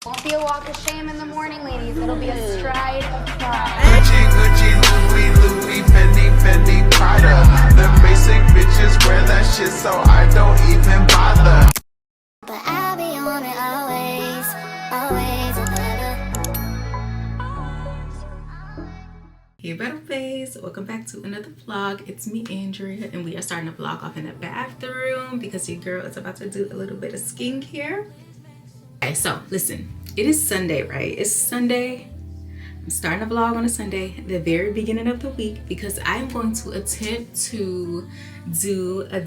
Won't be a walk of shame in the morning, ladies. It'll be a stride of pride. Gucci, Gucci, Louis, Louis, Fendi, Fendi, Prada. The basic bitches wear that shit, so I don't even bother. But I'll be on it always, always and ever. Hey battlebaes, welcome back to another vlog. It's me, Andrea, and we are starting to vlog off in the bathroom because your girl is about to do a little bit of skincare. Okay, so listen, it is Sunday, right? It's Sunday. I'm starting a vlog on a Sunday, the very beginning of the week, because I'm going to attempt to do a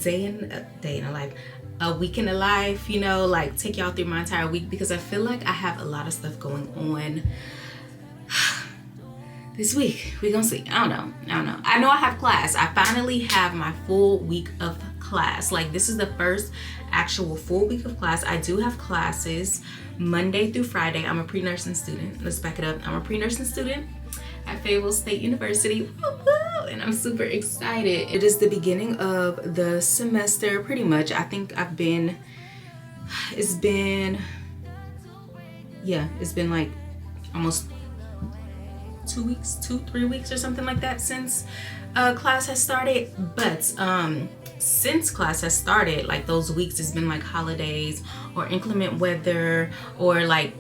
week in the life, you know, like take y'all through my entire week, because I feel like I have a lot of stuff going on this week. We're gonna see. I don't know. I know I have class. I finally have my full week of class. Like, this is the first actual full week of class. I do have classes Monday through Friday. I'm a pre-nursing student. Let's back it up. I'm a pre-nursing student at Fayetteville State University. Woo-hoo! And I'm super excited. It is the beginning of the semester, pretty much. I think it's been like almost 2 weeks, 3 weeks or something like that since class has started. But since class has started, like, those weeks has been like holidays or inclement weather, or like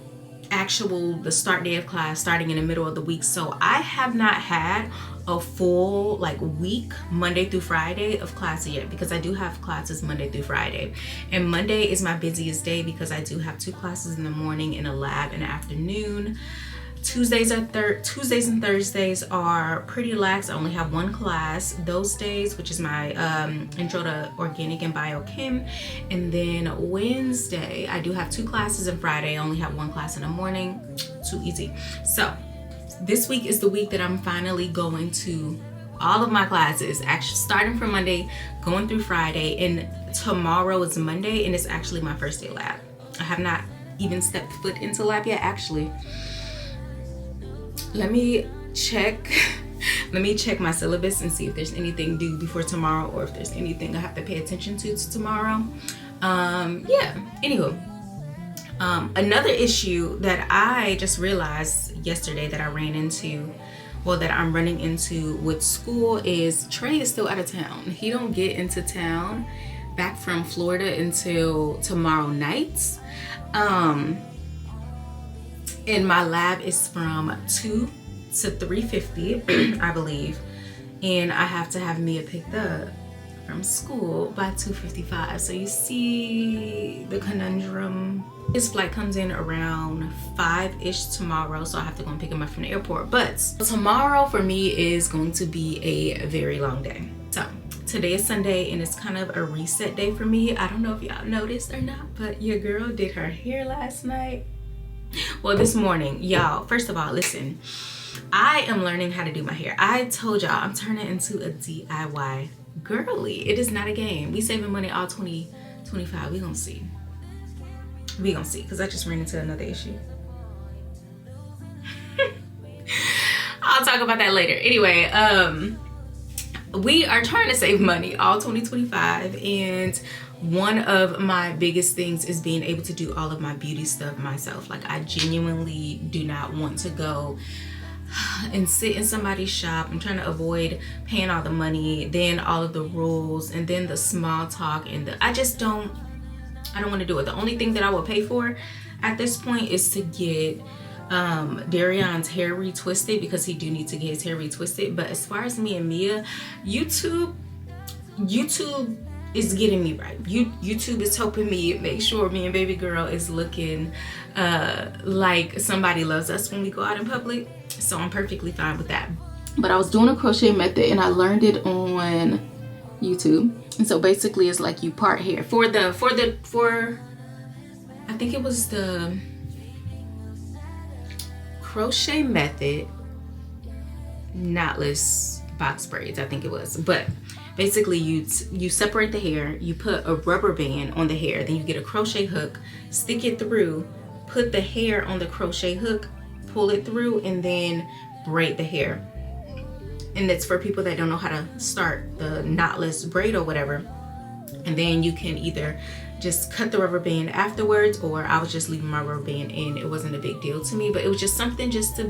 the start day of class starting in the middle of the week. So I have not had a full like week, Monday through Friday, of class yet, because I do have classes Monday through Friday, and Monday is my busiest day because I do have 2 classes in the morning and a lab in the afternoon. Tuesdays and Thursdays are pretty lax. I only have 1 class those days, which is my intro to organic and biochem. And then Wednesday I do have 2 classes, and Friday I only have 1 class in the morning. Too easy. So this week is the week that I'm finally going to all of my classes, actually starting from Monday going through Friday, and tomorrow is Monday, and it's actually my first day of lab. I have not even stepped foot into lab yet, actually. Let me check my syllabus and see if there's anything due before tomorrow, or if there's anything I have to pay attention to tomorrow. Yeah, anywho. Another issue that I just realized yesterday that I'm running into with school is Trey is still out of town. He don't get into town back from Florida until tomorrow night. And my lab is from 2 to 3:50, I believe. And I have to have Mia picked up from school by 2:55. So you see the conundrum. His flight comes in around 5-ish tomorrow, so I have to go and pick him up from the airport. But tomorrow for me is going to be a very long day. So today is Sunday, and it's kind of a reset day for me. I don't know if y'all noticed or not, but your girl did her hair last night. Well, this morning, y'all, first of all, listen, I am learning how to do my hair. I told y'all I'm turning into a DIY girly. It is not a game. We saving money all 2025. We gonna see, because I just ran into another issue. I'll talk about that later. Anyway, we are trying to save money all 2025, and one of my biggest things is being able to do all of my beauty stuff myself. Like, I genuinely do not want to go and sit in somebody's shop. I'm trying to avoid paying all the money, then all of the rules, and then the small talk, and I don't want to do it. The only thing that I will pay for at this point is to get Dariyon's hair retwisted, because he do need to get his hair retwisted. But as far as me and Mia, YouTube is getting me right. YouTube is helping me make sure me and baby girl is looking like somebody loves us when we go out in public. So I'm perfectly fine with that. But I was doing a crochet method, and I learned it on YouTube. And so basically it's like you part hair for I think it was the crochet method knotless box braids, I think it was. But basically you separate the hair, you put a rubber band on the hair, then you get a crochet hook, stick it through, put the hair on the crochet hook, pull it through, and then braid the hair. And it's for people that don't know how to start the knotless braid or whatever. And then you can either just cut the rubber band afterwards, or I was just leaving my rubber band in. It wasn't a big deal to me, but it was just something just to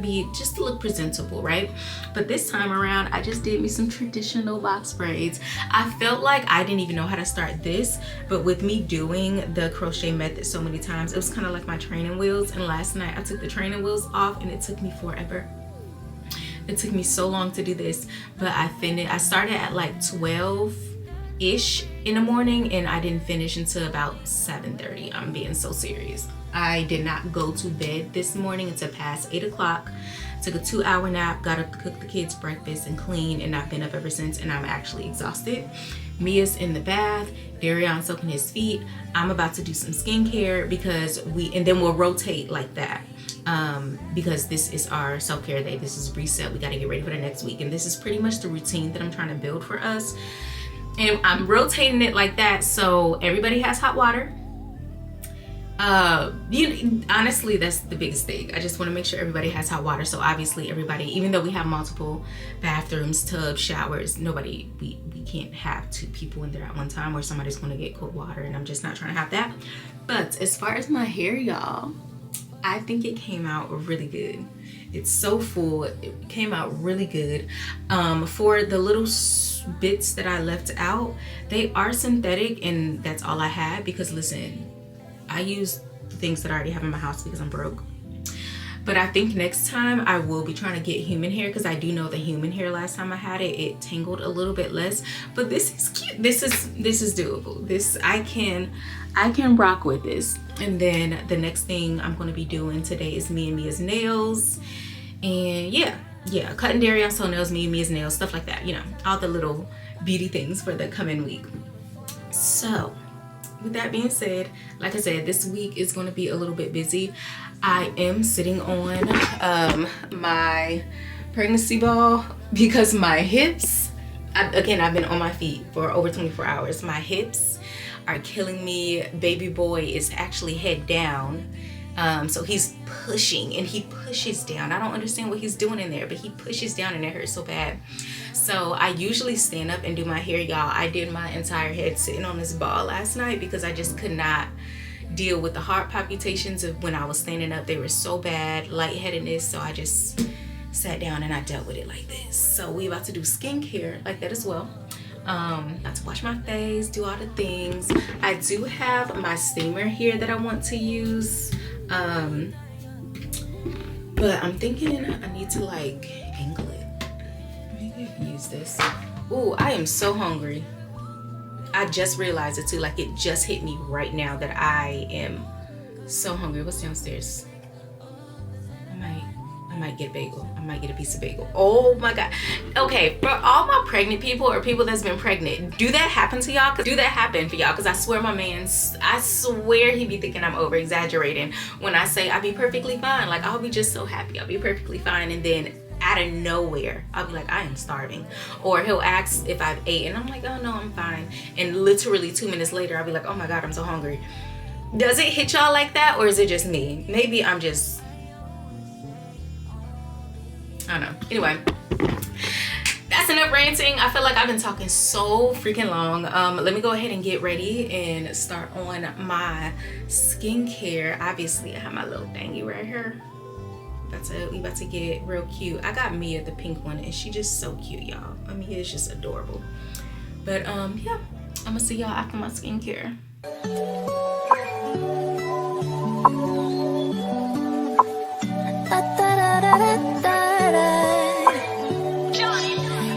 look presentable, right? But this time around, I just did me some traditional box braids. I felt like I didn't even know how to start this, but with me doing the crochet method so many times, it was kind of like my training wheels. And last night I took the training wheels off and it took me forever. It took me so long to do this, but I started at like 12-ish in the morning and I didn't finish until about 7:30. I'm being so serious. I did not go to bed this morning until past 8 o'clock. Took a 2-hour nap, got up to cook the kids breakfast and clean, and I've been up ever since, and I'm actually exhausted. Mia's in the bath, Dariyon soaking his feet. I'm about to do some skincare because and then we'll rotate like that. Because this is our self-care day. This is reset. We got to get ready for the next week, and this is pretty much the routine that I'm trying to build for us. And I'm rotating it like that so everybody has hot water. Honestly, that's the biggest thing. I just want to make sure everybody has hot water. So obviously everybody, even though we have multiple bathrooms, tubs, showers, we can't have 2 people in there at one time or somebody's going to get cold water, and I'm just not trying to have that. But as far as my hair, y'all, I think it came out really good. It's so full. It came out really good. For the little bits that I left out, they are synthetic, and that's all I had because listen, I use things that I already have in my house because I'm broke. But I think next time I will be trying to get human hair, because I do know the human hair last time I had it, it tangled a little bit less. But this is cute. This is doable. This I can rock with this. And then the next thing I'm going to be doing today is me and Mia's nails. And yeah, cutting Dariyon so nails, me and Mia's nails, stuff like that. All the little beauty things for the coming week. So with that being said, like I said, this week is going to be a little bit busy. I am sitting on my pregnancy ball because my hips, I've been on my feet for over 24 hours. My hips are killing me. Baby boy is actually head down. So he's pushing and he pushes down. I don't understand what he's doing in there, but he pushes down and it hurts so bad. So I usually stand up and do my hair, y'all. I did my entire head sitting on this ball last night because I just could not deal with the heart palpitations of when I was standing up. They were so bad, lightheadedness. So I just sat down and I dealt with it like this. So we about to do skincare like that as well. Not to wash my face, do all the things. I do have my steamer here that I want to use. But I'm thinking I need to like angle it. Maybe I can use this. Ooh, I am so hungry. I just realized it too. Like it just hit me right now that I am so hungry. What's downstairs? I might get a bagel. I might get a piece of bagel. Oh my God. Okay, for all my pregnant people or people that's been pregnant, do that happen to y'all? Do that happen for y'all? Because I swear I swear he be thinking I'm over exaggerating when I say I'll be perfectly fine. Like I'll be just so happy. I'll be perfectly fine. And then out of nowhere, I'll be like, I am starving. Or he'll ask if I've ate and I'm like, oh no, I'm fine. And literally 2 minutes later, I'll be like, oh my God, I'm so hungry. Does it hit y'all like that? Or is it just me? Maybe I'm just, I don't know. Anyway, that's enough ranting. I feel like I've been talking so freaking long. Let me go ahead and get ready and start on my skincare. Obviously, I have my little thingy right here. We about to get real cute. I got Mia, the pink one, and she just so cute, y'all. Mia is just adorable. But yeah, I'm gonna see y'all after my skincare.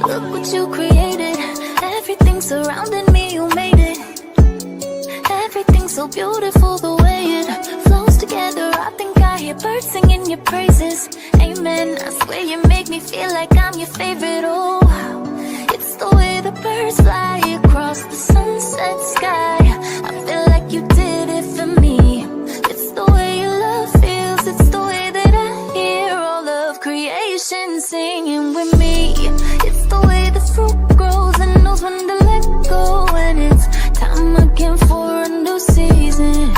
Look what you created. Everything surrounding me, you made it. Everything so beautiful, the way it flows together. I think I hear birds singing your praises. Amen. I swear you make me feel like I'm your favorite. Oh, it's the way the birds fly across the sunset sky. I feel like you did it for me. It's the way your love feels. It's the way that I hear all of creation singing with me. It's the way the fruit grows and knows when to let go. And it's time again for a new season.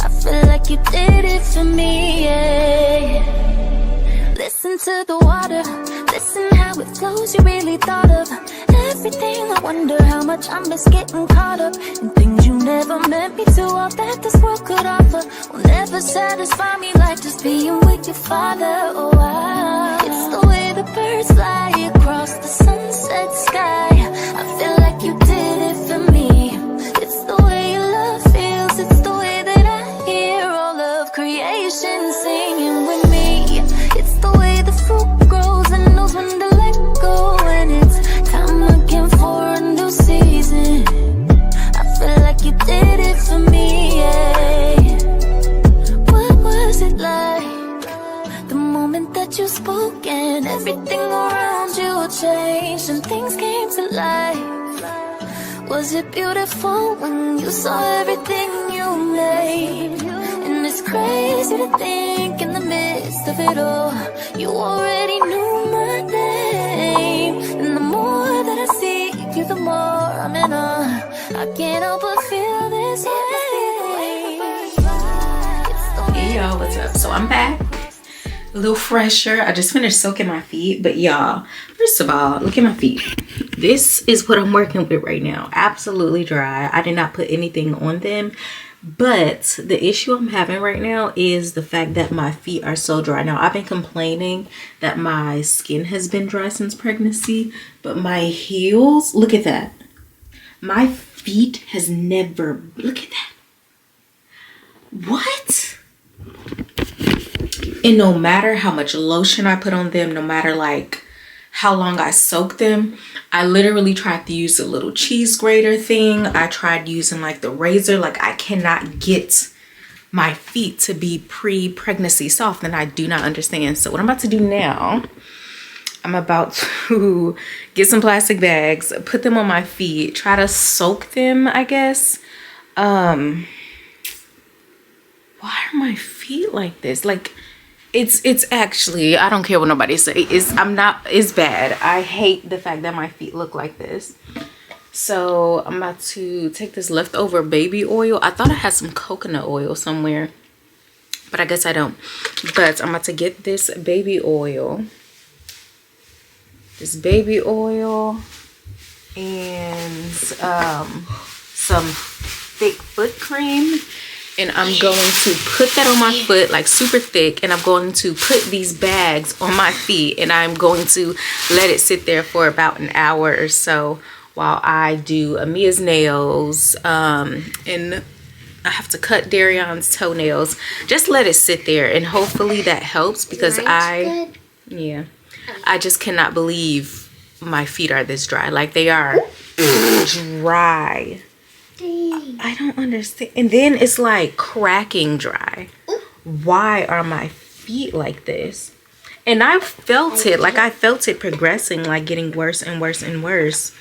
I feel like you did it for me, yeah. Listen to the water, listen how it flows. You really thought of everything. I wonder how much I miss getting caught up in things you never meant me to. All that this world could offer will never satisfy me like just being with your father. Oh, it's the way the birds fly across the sunset sky. I feel like you did it for me. It's the way your love feels. It's the way that I hear all of creation singing with me. It's the way the fruit grows and knows when to let go. And it's time again for a new season. I feel like you did it for me, yeah. What was it like? The moment that you spoke and everything around you changed and things came to life. Was it beautiful when you saw everything you made? And it's crazy to think in the midst of it all, you already knew my name. And the more that I see you, the more I'm in awe. I can't help but feel this way. Hey y'all, what's up? So I'm back, a little fresher. I just finished soaking my feet, but y'all, first of all, look at my feet. This is what I'm working with right now. Absolutely dry. I did not put anything on them, but the issue I'm having right now is the fact that my feet are so dry. Now, I've been complaining that my skin has been dry since pregnancy, but my heels, look at that. My feet has never, look at that. What? And no matter how much lotion I put on them, no matter like how long I soak them, I literally tried to use a little cheese grater thing. I tried using like the razor. Like, I cannot get my feet to be pre-pregnancy soft, and I do not understand. So what I'm about to do now, I'm about to get some plastic bags, put them on my feet, try to soak them, I guess. Why are my feet like this? Like, it's actually, I don't care what nobody say. It's bad. I hate the fact that my feet look like this. So I'm about to take this leftover baby oil. I thought I had some coconut oil somewhere, but I guess I don't. But I'm about to get this baby oil. This baby oil and some thick foot cream. And I'm going to put that on my foot, like super thick. And I'm going to put these bags on my feet. And I'm going to let it sit there for about an hour or so while I do Amia's nails. And I have to cut Darion's toenails. Just let it sit there. And hopefully that helps, because I just cannot believe my feet are this dry. Like, they are dry. I don't understand. And then it's like cracking dry. Why are my feet like this? And I felt it, like I felt it progressing, like getting worse and worse and worse.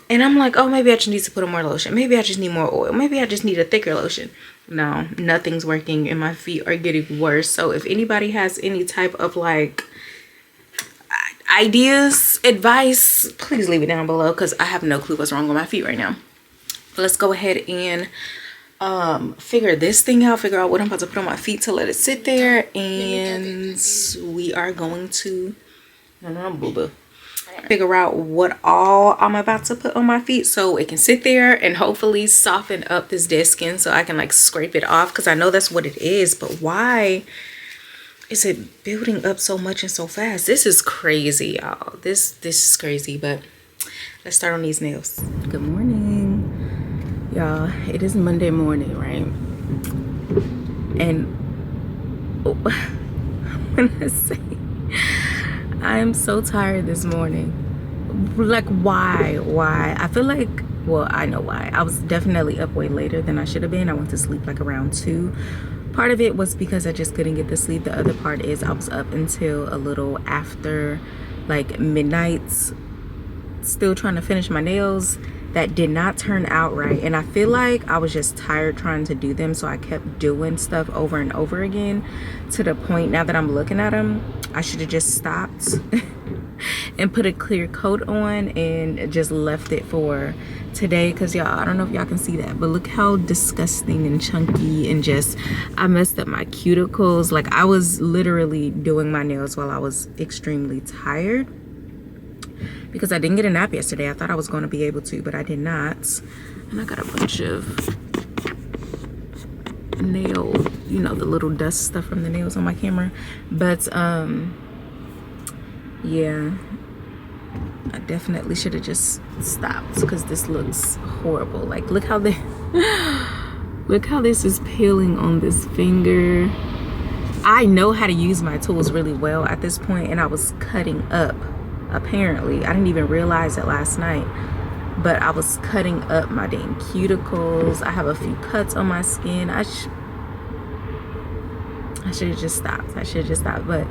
And I'm like, oh, maybe I just need to put on more lotion. Maybe I just need more oil. Maybe I just need a thicker lotion. No, nothing's working and my feet are getting worse. So if anybody has any type of like ideas, advice, please leave it down below, because I have no clue what's wrong with my feet right now. Let's go ahead and figure this thing out, figure out what I'm about to put on my feet to let it sit there, and we are going to figure out what all I'm about to put on my feet so it can sit there and hopefully soften up this dead skin so I can like scrape it off, because I know that's what it is. But why is it building up so much and so fast? This is crazy, y'all. This is crazy. But let's start on these nails. Good morning, y'all. It is Monday morning, right? And when I say I am so tired this morning, like why? I feel like, well, I know why. I was definitely up way later than I should have been. I went to sleep like around 2. Part of it was because I just couldn't get to sleep. The other part is I was up until a little after like midnight, still trying to finish my nails. That did not turn out right, and I feel like I was just tired trying to do them, so I kept doing stuff over and over again, to the point now that I'm looking at them, I should have just stopped and put a clear coat on and just left it for today. Because y'all, I don't know if y'all can see that, but look how disgusting and chunky, and just I messed up my cuticles. Like, I was literally doing my nails while I was extremely tired. because I didn't get a nap yesterday. I thought I was going to be able to, but I did not. And I got a bunch of nail, you know, the little dust stuff from the nails on my camera. But yeah, I definitely should have just stopped because this looks horrible. Like, look how they look how this is peeling on this finger. I know how to use my tools really well at this point, and I was cutting up. Apparently, I didn't even realize it last night, but I was cutting up my dang cuticles. I have a few cuts on my skin. I should have just stopped. I should have just stopped, but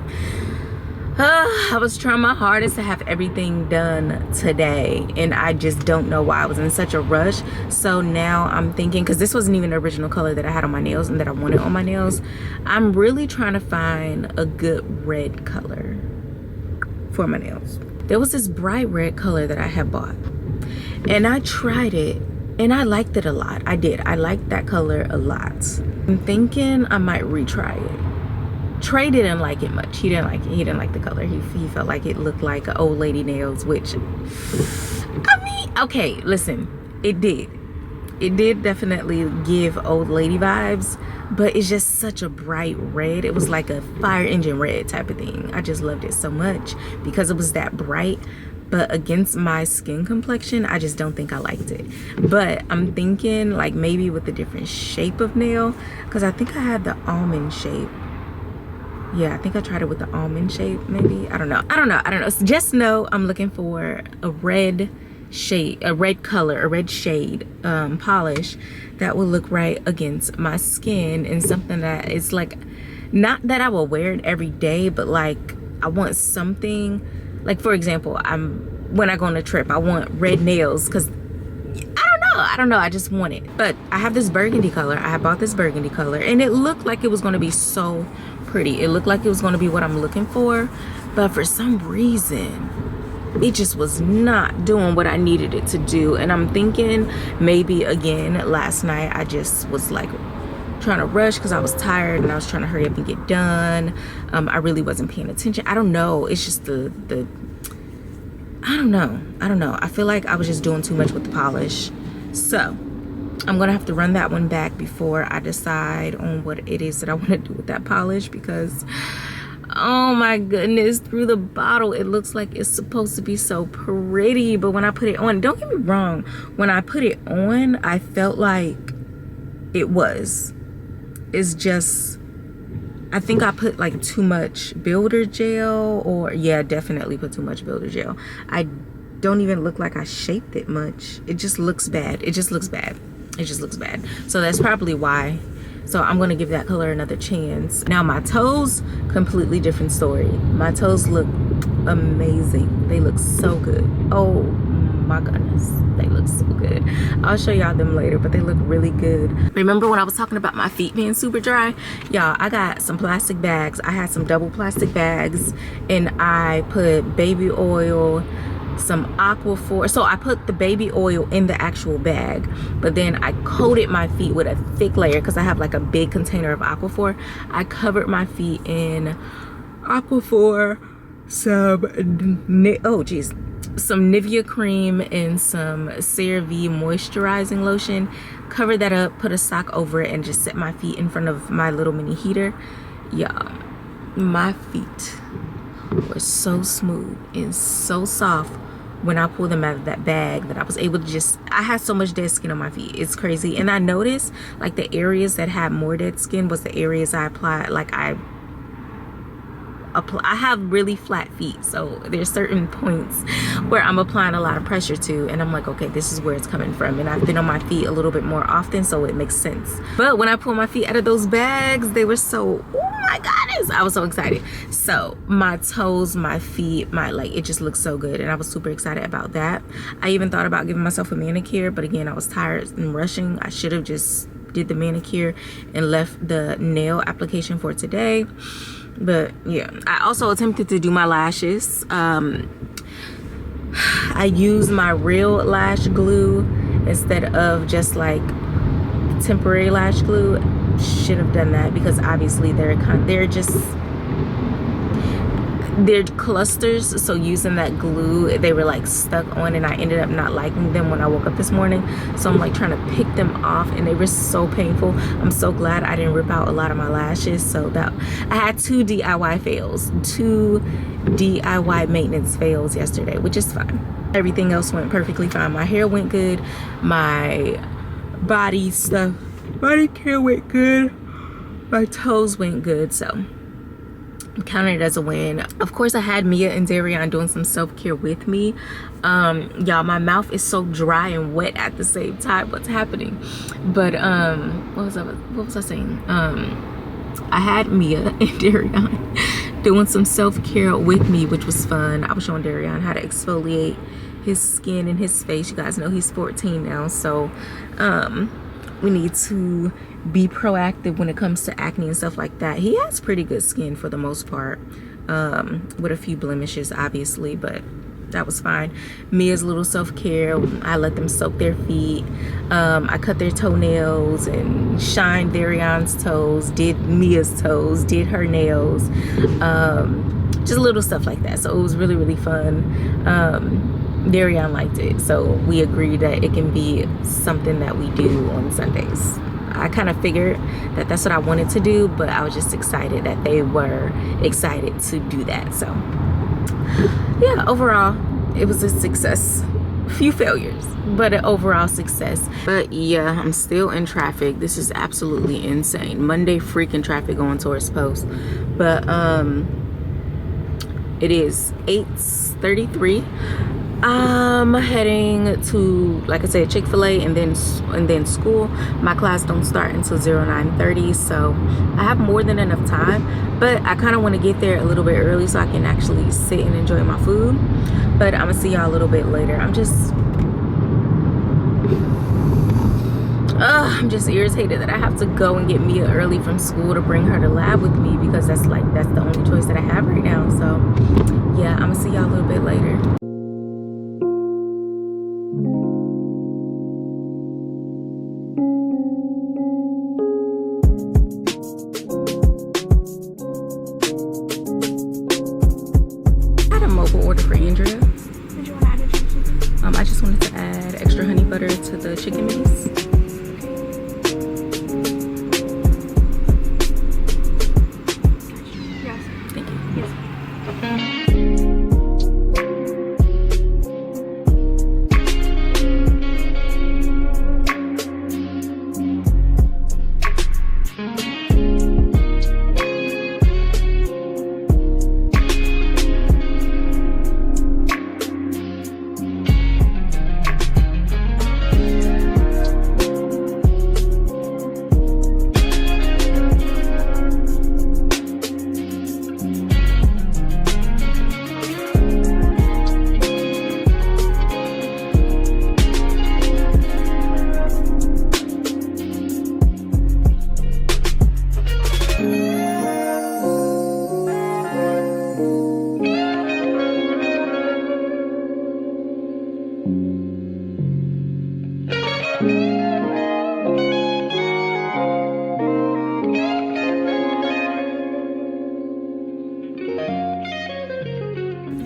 I was trying my hardest to have everything done today, and I just don't know why I was in such a rush. So now I'm thinking, because this wasn't even the original color that I had on my nails and that I wanted on my nails, I'm really trying to find a good red color for my nails. There was this bright red color that I had bought, and I tried it, and I liked it a lot. I did. I liked that color a lot. I'm thinking I might retry it. Trey didn't like it much. He didn't like it. He didn't like the color. He felt like it looked like an old lady nails, which, I mean, okay, listen, it did. It did definitely give old lady vibes, but it's just such a bright red. It was like a fire engine red type of thing. I just loved it so much because it was that bright, but against my skin complexion, I just don't think I liked it. But I'm thinking like maybe with a different shape of nail, because I think I had the almond shape. Yeah, I think I tried it with the almond shape, maybe. I don't know. So just know I'm looking for a red shade, a red color, a red shade polish that will look right against my skin, and something that is like, not that I will wear it every day, but like I want something, like for example, when I go on a trip, I want red nails, because I don't know, I just want it. But I have this burgundy color. I bought this burgundy color, and it looked like it was going to be so pretty. It looked like it was going to be what I'm looking for, but for some reason it just was not doing what I needed it to do. And I'm thinking maybe, again, last night I just was like trying to rush because I was tired and I was trying to hurry up and get done. I really wasn't paying attention. I don't know, it's just the I don't know. I feel like I was just doing too much with the polish. So I'm gonna have to run that one back before I decide on what it is that I want to do with that polish, because oh my goodness, through the bottle it looks like it's supposed to be so pretty, but when I put it on, don't get me wrong, when I put it on I felt like it's just, I think I put like too much builder gel, or yeah, definitely put too much builder gel. I don't even look like I shaped it much. It just looks bad. It just looks bad. So that's probably why. So I'm gonna give that color another chance. Now my toes, completely different story. My toes look amazing. They look so good. Oh my goodness, they look so good. I'll show y'all them later, but they look really good. Remember when I was talking about my feet being super dry? Y'all, I got some plastic bags. I had some double plastic bags, and I put baby oil, some Aquaphor. So I put the baby oil in the actual bag, but then I coated my feet with a thick layer because I have like a big container of Aquaphor. I covered my feet in Aquaphor, some Nivea cream and some CeraVe moisturizing lotion. Cover that up, put a sock over it, and just set my feet in front of my little mini heater. Y'all, my feet were so smooth and so soft when I pulled them out of that bag that I was able to just, I had so much dead skin on my feet. It's crazy. And I noticed like the areas that had more dead skin was the areas I applied, like I have really flat feet, so there's certain points where I'm applying a lot of pressure to, and I'm like, okay, this is where it's coming from. And I've been on my feet a little bit more often, so it makes sense. But when I pulled my feet out of those bags, they were so, oh my goodness, I was so excited. So my toes, my feet, my, like, it just looks so good, and I was super excited about that. I even thought about giving myself a manicure, but again, I was tired and rushing. I should have just did the manicure and left the nail application for today. But yeah, I also attempted to do my lashes. I used my real lash glue instead of just like temporary lash glue. Should have done that, because obviously they're just, they're clusters, so using that glue, they were like stuck on, and I ended up not liking them when I woke up this morning. So I'm like trying to pick them off, and they were so painful. I'm so glad I didn't rip out a lot of my lashes. So that I had 2 DIY fails, 2 DIY maintenance fails yesterday, which is fine. Everything else went perfectly fine. My hair went good, my body care went good, my toes went good, so I'm counting it as a win. Of course, I had Mia and Dariyon doing some self-care with me. Y'all, my mouth is so dry and wet at the same time. What's happening? But what was I saying? I had Mia and Dariyon doing some self-care with me, which was fun. I was showing Dariyon how to exfoliate his skin and his face. You guys know he's 14 now, so we need to be proactive when it comes to acne and stuff like that. He has pretty good skin for the most part, with a few blemishes obviously, but that was fine. Mia's little self-care, I let them soak their feet. I cut their toenails and shined Darion's toes, did Mia's toes, did her nails, just little stuff like that. So it was really, really fun. Dariyon liked it, so we agreed that it can be something that we do on Sundays. I kind of figured that that's what I wanted to do, but I was just excited that they were excited to do that. So yeah, overall it was a success. A few failures, but an overall success. But yeah, I'm still in traffic. This is absolutely insane. Monday freaking traffic going towards Post. But it is 8:33. I'm heading to, like I said, Chick-fil-A and then school. My class don't start until 09:30, so I have more than enough time, but I kind of want to get there a little bit early so I can actually sit and enjoy my food. But I'm gonna see y'all a little bit later. I'm just irritated that I have to go and get Mia early from school to bring her to lab with me, because that's the only choice that I have right now. So yeah, I'm gonna see y'all a little bit later. Order for Andrea. Did you want to add extra chicken? I just wanted to add extra honey butter to the chicken minis. Yes. Thank you. Yes.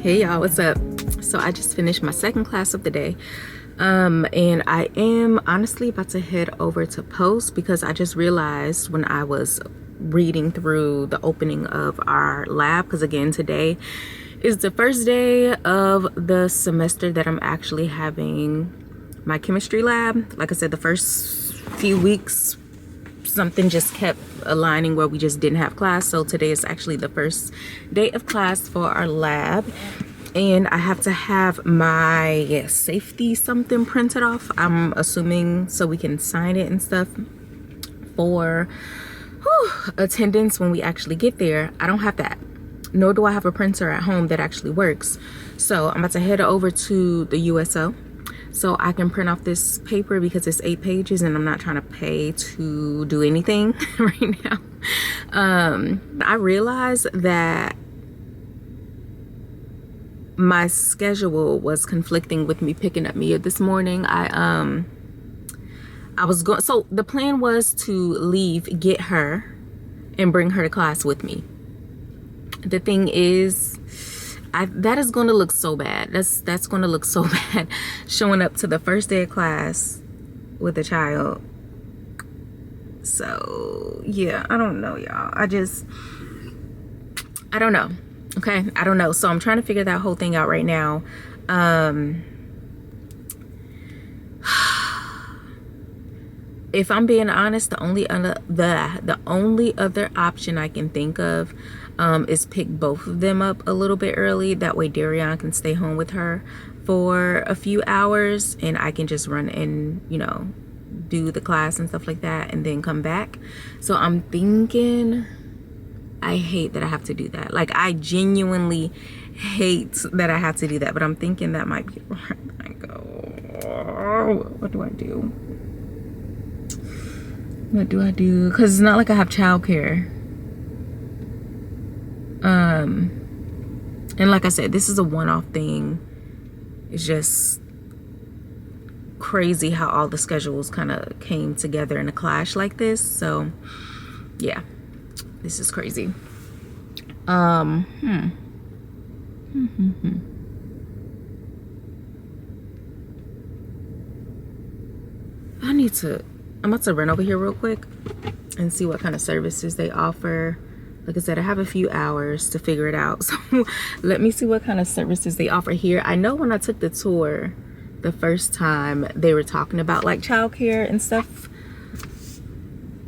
Hey y'all, what's up? So I just finished my second class of the day, and I am honestly about to head over to Post, because I just realized when I was reading through the opening of our lab, because again today is the first day of the semester that I'm actually having my chemistry lab. Like I said, the first few weeks something just kept aligning where we just didn't have class, so today is actually the first day of class for our lab, and I have to have my safety something printed off, I'm assuming, so we can sign it and stuff for attendance when we actually get there. I don't have that, nor do I have a printer at home that actually works, so I'm about to head over to the USO so I can print off this paper, because it's 8 pages and I'm not trying to pay to do anything right now. I realized that my schedule was conflicting with me picking up Mia this morning. I was going, so the plan was to leave, get her, and bring her to class with me. The thing is, that is going to look so bad. That's going to look so bad showing up to the first day of class with a child. So yeah, I don't know, y'all. I don't know. Okay, I don't know. So I'm trying to figure that whole thing out right now. If I'm being honest, the only other option I can think of is pick both of them up a little bit early. That way Dariyon can stay home with her for a few hours and I can just run and, you know, do the class and stuff like that and then come back. So I'm thinking, I hate that I have to do that. Like, I genuinely hate that I have to do that, but I'm thinking that might be right. I go, what do I do? What do I do? Because it's not like I have childcare. And like I said, this is a one-off thing. It's just crazy how all the schedules kind of came together in a clash like this. So yeah, this is crazy. I need to, I'm about to run over here real quick and see what kind of services they offer. Like I said, I have a few hours to figure it out. So let me see what kind of services they offer here. I know when I took the tour the first time, they were talking about like childcare and stuff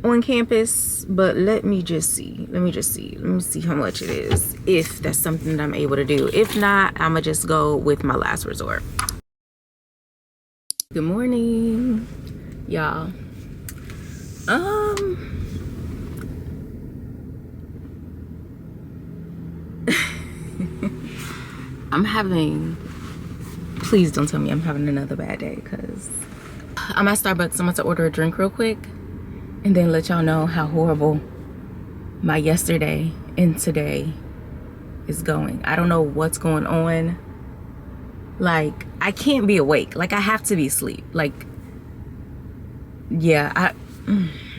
on campus, but let me see how much it is, if that's something that I'm able to do. If not, I'm gonna just go with my last resort. Good morning, y'all. I'm having, please don't tell me I'm having another bad day, because I'm at Starbucks. I'm about to order a drink real quick and then let y'all know how horrible my yesterday and today is going. I don't know what's going on. Like, I can't be awake. Like, I have to be asleep. Like, yeah, I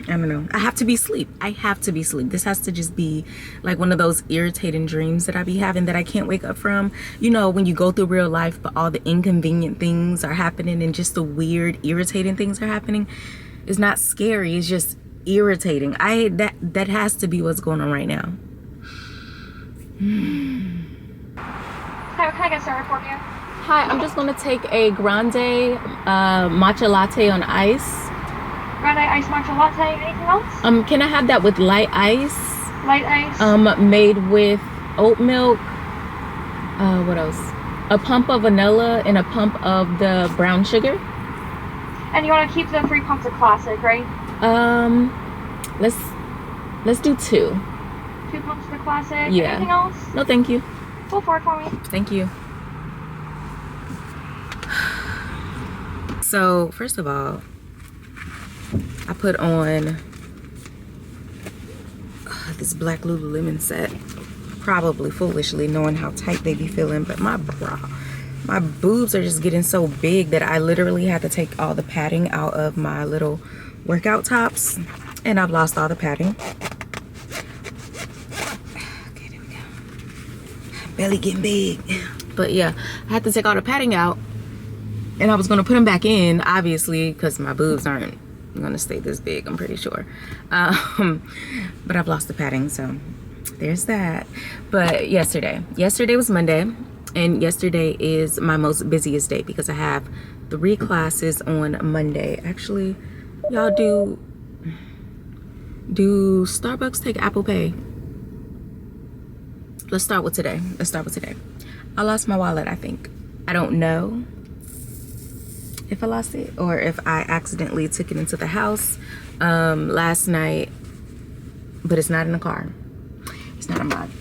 don't know. I have to be asleep. I have to be asleep. This has to just be like one of those irritating dreams that I be having that I can't wake up from. You know, when you go through real life, but all the inconvenient things are happening and just the weird, irritating things are happening. It's not scary. It's just irritating. That has to be what's going on right now. Hi, what can I get started for you? Hi, I'm just going to take a grande matcha latte on ice. Grande ice matcha latte. Anything else? Can I have that with light ice? Light ice. Made with oat milk. What else? A pump of vanilla and a pump of the brown sugar. And you want to keep the 3 pumps of classic, right? Let's do 2. 2 pumps of the classic. Yeah. Anything else? No, thank you. Go for it for me. Thank you. So first of all, I put on this black Lululemon set, probably foolishly, knowing how tight they be feeling, but my boobs are just getting so big that I literally had to take all the padding out of my little workout tops, and I've lost all the padding. Okay, there we go. Belly getting big. But yeah, I had to take all the padding out, and I was gonna put them back in, obviously, because my boobs aren't gonna stay this big, I'm pretty sure. But I've lost the padding, so there's that. But yesterday was Monday, and yesterday is my most busiest day because I have 3 classes on Monday. Actually, y'all, do Starbucks take Apple Pay? Let's start with today. I lost my wallet, I think. I don't know if I lost it or if I accidentally took it into the house last night, but it's not in the car. It's not in mine.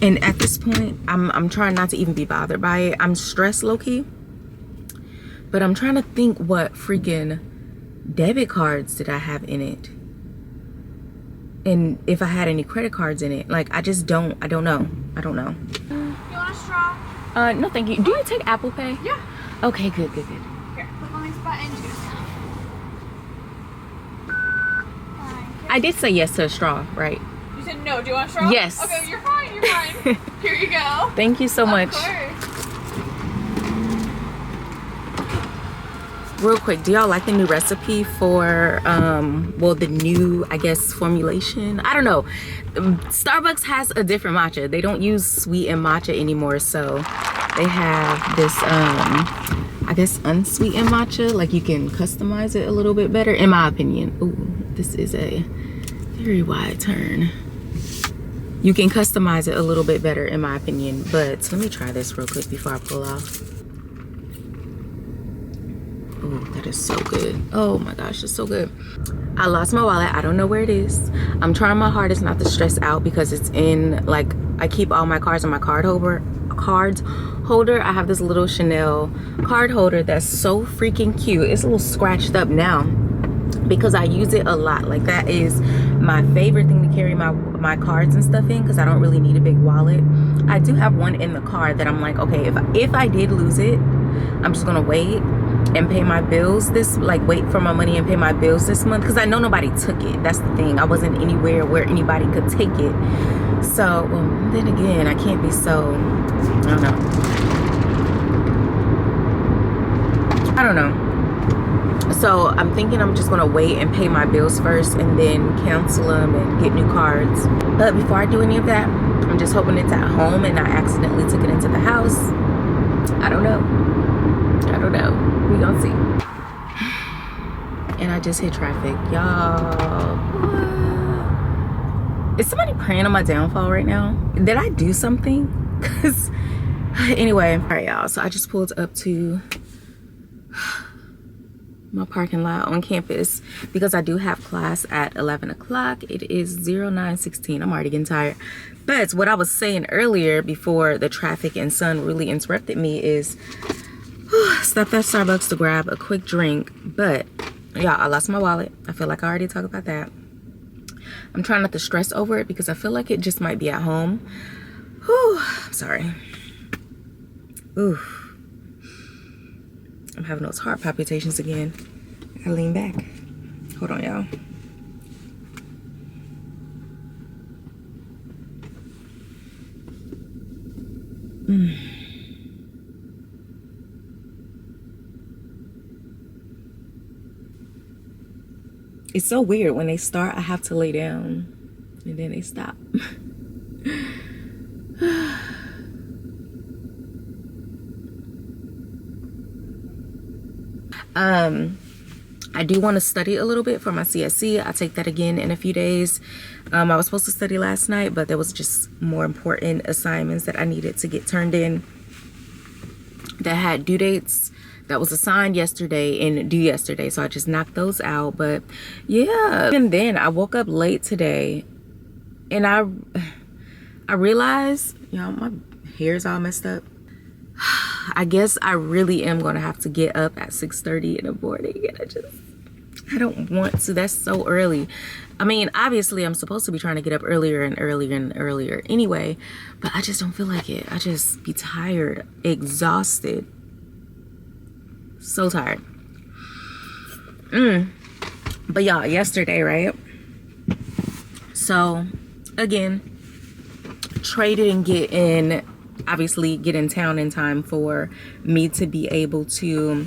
And at this point, I'm trying not to even be bothered by it. I'm stressed low-key, but I'm trying to think what freaking debit cards did I have in it, and if I had any credit cards in it. Like, I don't know. You want a straw? No, thank you. Do you take Apple Pay? Yeah. Okay, good. Here, click on this button. Thank you. I did say yes to a straw, right? You said no. Do you want a straw? Yes. Okay, you're fine. You're fine. Here you go. Thank you so much. Of course. Real quick, do y'all like the new recipe for well, the new, I guess, formulation? I don't know. Starbucks has a different matcha. They don't use sweetened matcha anymore, so they have this I guess unsweetened matcha. Like, you can customize it a little bit better, in my opinion. Ooh, this is a very wide turn. You can customize it a little bit better, in my opinion. But let me try this real quick before I pull off. Oh, that is so good. Oh my gosh, it's so good. I lost my wallet. I don't know where it is. I'm trying my hardest not to stress out because it's in, like, I keep all my cards in my card holder. I have this little Chanel card holder that's so freaking cute. It's a little scratched up now because I use it a lot. Like, that is my favorite thing to carry my cards and stuff in, because I don't really need a big wallet. I do have one in the car that I'm like, okay, if I did lose it, I'm just gonna wait and pay my bills wait for my money and pay my bills this month, because I know nobody took it. That's the thing. I wasn't anywhere where anybody could take it. So, well, then again, I can't be so, I don't know. So I'm thinking I'm just gonna wait and pay my bills first and then cancel them and get new cards. But before I do any of that, I'm just hoping it's at home and I accidentally took it into the house. I don't know. We gonna see. And I just hit traffic, y'all. Is somebody praying on my downfall right now? Did I do something? Because anyway, all right, y'all. So I just pulled up to my parking lot on campus because I do have class at 11 o'clock. It is 09:16. I'm already getting tired. But what I was saying earlier before the traffic and sun really interrupted me is stopped at Starbucks to grab a quick drink. But yeah, I lost my wallet. I feel like I already talked about that. I'm trying not to stress over it because I feel like it just might be at home. Whew, I'm sorry. Ooh, I'm having those heart palpitations again. I gotta lean back. Hold on, y'all. It's so weird. When they start, I have to lay down and then they stop. I do want to study a little bit for my CSC. I'll take that again in a few days. I was supposed to study last night, but there was just more important assignments that I needed to get turned in that had due dates that was assigned yesterday and due yesterday, so I just knocked those out. But yeah, and then I woke up late today and I realized, y'all, my hair's all messed up. I guess I really am gonna have to get up at 6:30 in the morning, and I don't want to. That's so early. I mean, obviously I'm supposed to be trying to get up earlier and earlier and earlier anyway, but I just don't feel like it. I just be tired, exhausted, so tired. But y'all, yesterday, right? So again, traded and get in town in time for me to be able to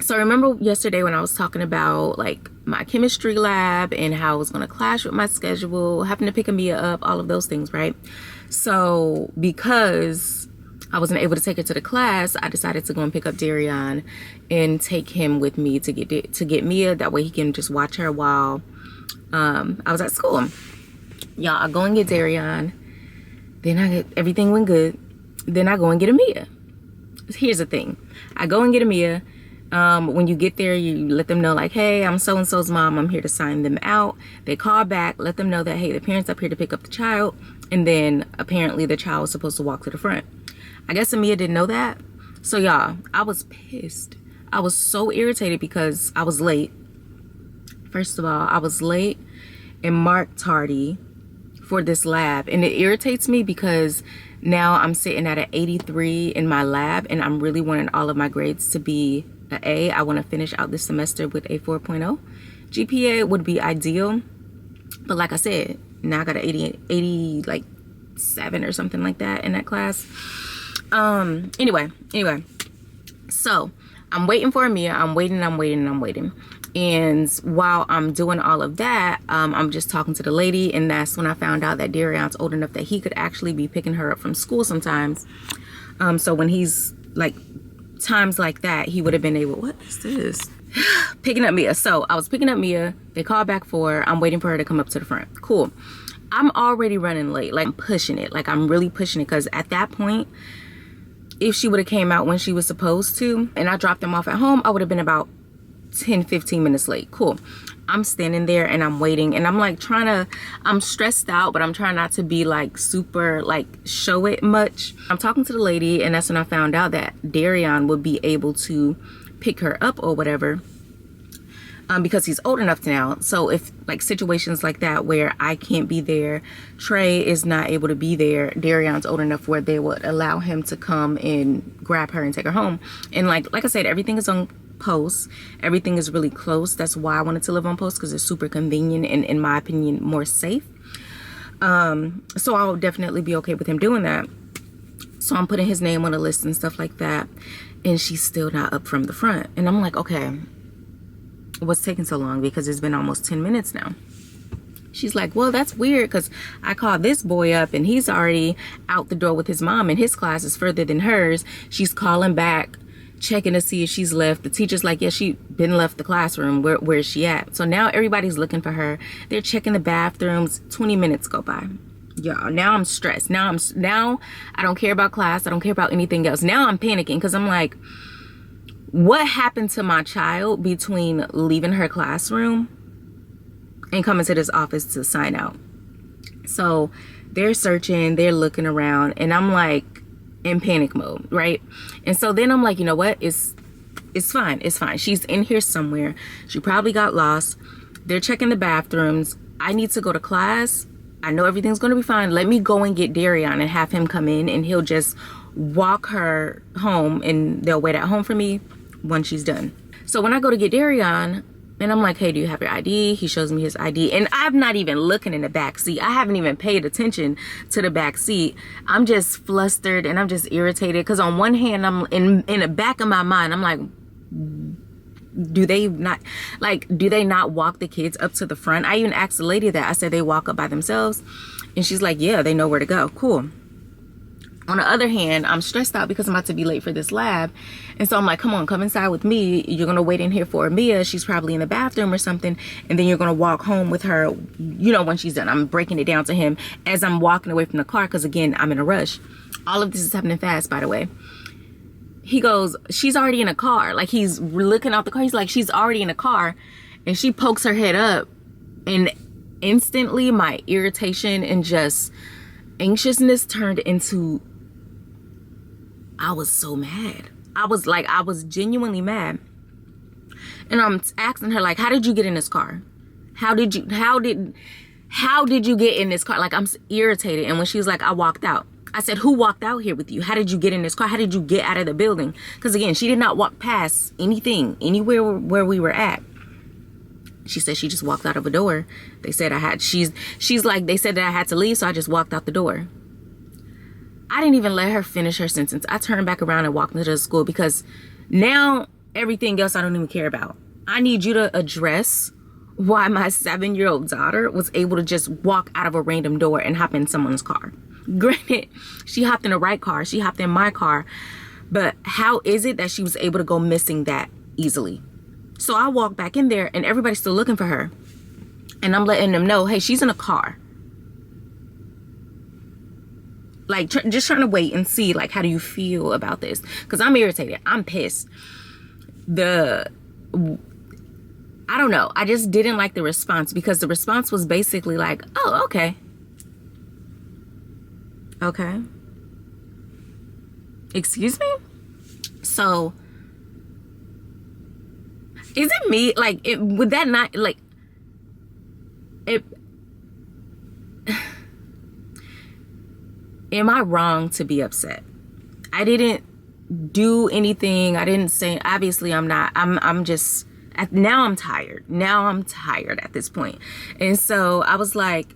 so remember yesterday when I was talking about like my chemistry lab and how it was going to clash with my schedule, having to pick Amia up, all of those things, right? So because I wasn't able to take her to the class, I decided to go and pick up Dariyon and take him with me to get Mia. That way he can just watch her while I was at school. Y'all, I go and get Dariyon. Then everything went good. Then I go and get Amia. Here's the thing. I go and get Amia. When you get there, you let them know like, hey, I'm so-and-so's mom. I'm here to sign them out. They call back, let them know that, hey, the parent's up here to pick up the child. And then apparently the child was supposed to walk to the front. I guess Amia didn't know that. So y'all, I was pissed. I was so irritated because I was late. First of all, I was late and marked tardy for this lab, and it irritates me because now I'm sitting at an 83 in my lab and I'm really wanting all of my grades to be an A. I want to finish out this semester with a 4.0. GPA would be ideal. But like I said, now I got an 80 like 7 or something like that in that class. Anyway. So I'm waiting for Amia. I'm waiting. And while I'm doing all of that, I'm just talking to the lady, and that's when I found out that Darion's old enough that he could actually be picking her up from school sometimes. So when he's like times like that, he would have been able, what is this? Picking up Mia. So I was picking up Mia. They called back for her. I'm waiting for her to come up to the front. Cool. I'm already running late. Like, I'm pushing it. Like, I'm really pushing it, because at that point, if she would have came out when she was supposed to and I dropped them off at home, I would have been about 10-15 minutes late. Cool. I'm standing there and I'm waiting, and I'm like I'm stressed out, but I'm trying not to be like super like show it much. I'm talking to the lady, and that's when I found out that Dariyon would be able to pick her up or whatever, because he's old enough now. So if like situations like that where I can't be there, Trey is not able to be there, Darion's old enough where they would allow him to come and grab her and take her home. And like I said, everything is on post. Everything is really close. That's why I wanted to live on post, because it's super convenient and, in my opinion, more safe. So I'll definitely be okay with him doing that. So I'm putting his name on a list and stuff like that, and she's still not up from the front. And I'm like, okay, what's taking so long? Because it's been almost 10 minutes now. She's like, well, that's weird, because I called this boy up and he's already out the door with his mom, and his class is further than hers. She's calling back, checking to see if she's left. The teacher's like, yeah, she been left the classroom. Where is she at? So now everybody's looking for her. They're checking the bathrooms. 20 minutes go by. Y'all, now I'm stressed. Now I don't care about class. I don't care about anything else. Now I'm panicking, because I'm like, what happened to my child between leaving her classroom and coming to this office to sign out? So they're searching, they're looking around, and I'm like in panic mode, right? And so then I'm like, you know what? It's fine. It's fine. She's in here somewhere. She probably got lost. They're checking the bathrooms. I need to go to class. I know everything's going to be fine. Let me go and get Dariyon and have him come in, and he'll just walk her home, and they'll wait at home for me when she's done. So when I go to get Dariyon, and I'm like, hey, do you have your ID? He shows me his ID, and I'm not even looking in the back seat. I haven't even paid attention to the back seat. I'm just flustered and I'm just irritated, because on one hand, I'm in the back of my mind, I'm like, do they not walk the kids up to the front? I even asked the lady that. I said, they walk up by themselves? And she's like, yeah, they know where to go. Cool. On the other hand, I'm stressed out because I'm about to be late for this lab. And so I'm like, come on, come inside with me. You're going to wait in here for Amia. She's probably in the bathroom or something. And then you're going to walk home with her, when she's done. I'm breaking it down to him as I'm walking away from the car, because, again, I'm in a rush. All of this is happening fast, by the way. He goes, she's already in a car. Like, he's looking out the car. He's like, she's already in a car. And she pokes her head up. And instantly, my irritation and just anxiousness turned into... I was so mad. I was genuinely mad. And I'm asking her, like, how did you get in this car? How did you get in this car? Like, I'm irritated. And when she was like, I walked out. I said, who walked out here with you? How did you get in this car? How did you get out of the building? Because, again, she did not walk past anything, anywhere where we were at. She said she just walked out of a door. They said she's like, they said that I had to leave, so I just walked out the door. I didn't even let her finish her sentence. I turned back around and walked into the school, because now everything else I don't even care about. I need you to address why my 7-year-old daughter was able to just walk out of a random door and hop in someone's car. Granted, she hopped in the right car. She hopped in my car. But how is it that she was able to go missing that easily? So I walked back in there, and everybody's still looking for her. And I'm letting them know, hey, she's in a car. Like, just trying to wait and see, like, how do you feel about this? Because I'm irritated. I'm pissed. I don't know. I just didn't like the response, because the response was basically like, oh, okay. Okay. Excuse me? So, is it me? Like, would that not, like, am I wrong to be upset? I didn't do anything. I didn't say, obviously I'm not, I'm just, now I'm tired. Now I'm tired at this point. And so I was like,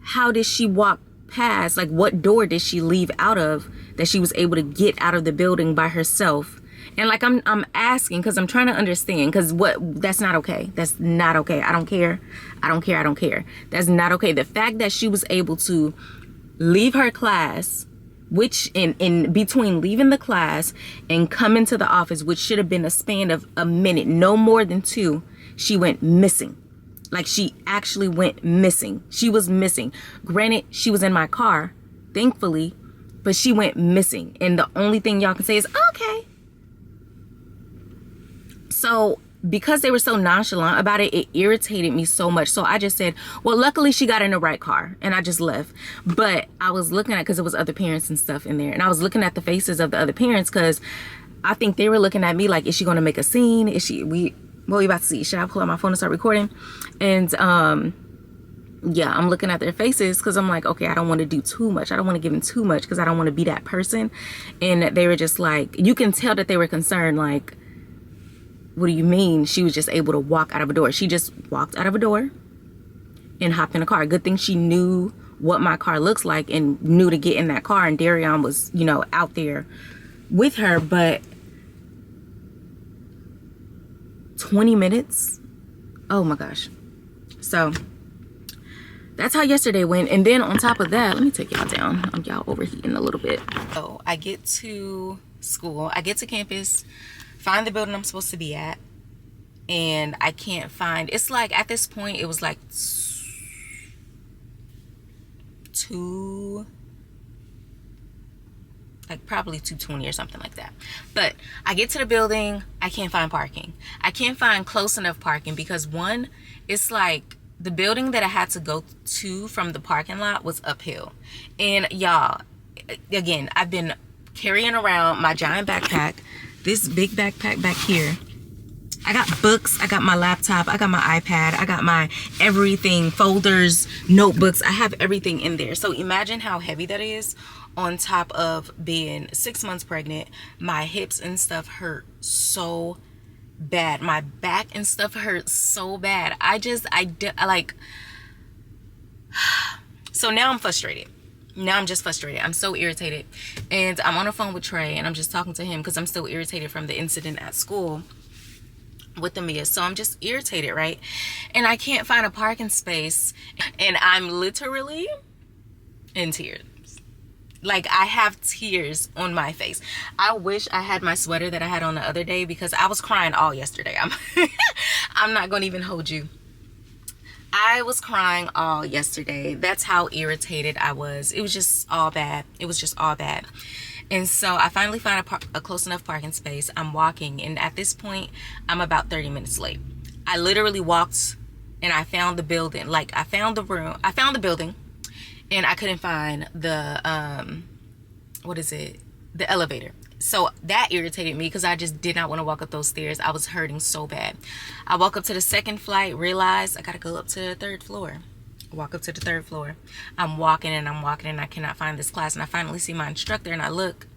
how did she walk past? Like, what door did she leave out of that she was able to get out of the building by herself? And like, I'm asking because I'm trying to understand, because that's not okay. That's not okay. I don't care. I don't care. I don't care. That's not okay. The fact that she was able to leave her class, which in between leaving the class and coming to the office, which should have been a span of a minute, no more than 2, she went missing. Like, she actually went missing. She was missing. Granted, she was in my car, thankfully, but she went missing. And the only thing y'all can say is, okay. So because they were so nonchalant about it, it irritated me so much. So I just said, well, luckily she got in the right car, and I just left. But I was looking at, because it was other parents and stuff in there, and I was looking at the faces of the other parents, because I think they were looking at me like, is she going to make a scene? Is she, we about to see. Should I pull out my phone and start recording? And yeah, I'm looking at their faces because I'm like, okay, I don't want to do too much. I don't want to give them too much because I don't want to be that person. And they were just like, you can tell that they were concerned, like, what do you mean she was just able to walk out of a door? She just walked out of a door and hopped in a car. Good thing she knew what my car looks like and knew to get in that car. And Dariyon was, you know, out there with her. But 20 minutes? Oh my gosh. So that's how yesterday went. And then on top of that, let me take y'all down. I'm y'all overheating a little bit. So I get to school. I get to campus. Find the building I'm supposed to be at, and I can't find. It's like, at this point it was like 2, like probably 2:20 or something like that. But I get to the building, I can't find parking. I can't find close enough parking because, one, it's like the building that I had to go to from the parking lot was uphill. And y'all, again, I've been carrying around my giant backpack, this big backpack back here. I got books, I got my laptop, I got my iPad, I got my everything, folders, notebooks. I have everything in there. So imagine how heavy that is, on top of being 6 months pregnant. My hips and stuff hurt so bad. My back and stuff hurt so bad. I like, so now I'm frustrated. Now I'm just frustrated. I'm so irritated. And I'm on the phone with Trey, and I'm just talking to him because I'm still irritated from the incident at school with Amia. So I'm just irritated, right? And I can't find a parking space, and I'm literally in tears. Like, I have tears on my face. I wish I had my sweater that I had on the other day, because I was crying all yesterday. I'm not gonna even hold you. I was crying all yesterday. That's how irritated I was. It was just all bad. It was just all bad. And so I finally found a close enough parking space. I'm walking, and at this point, I'm about 30 minutes late. I literally walked, and I found the building. Like, I found the room. I found the building, and I couldn't find the, the elevator. So that irritated me, because I just did not want to walk up those stairs. I was hurting so bad. I walk up to the second flight, realize I gotta go up to the 3rd floor. Walk up to the 3rd floor. I'm walking and I cannot find this class. And I finally see my instructor, and I look.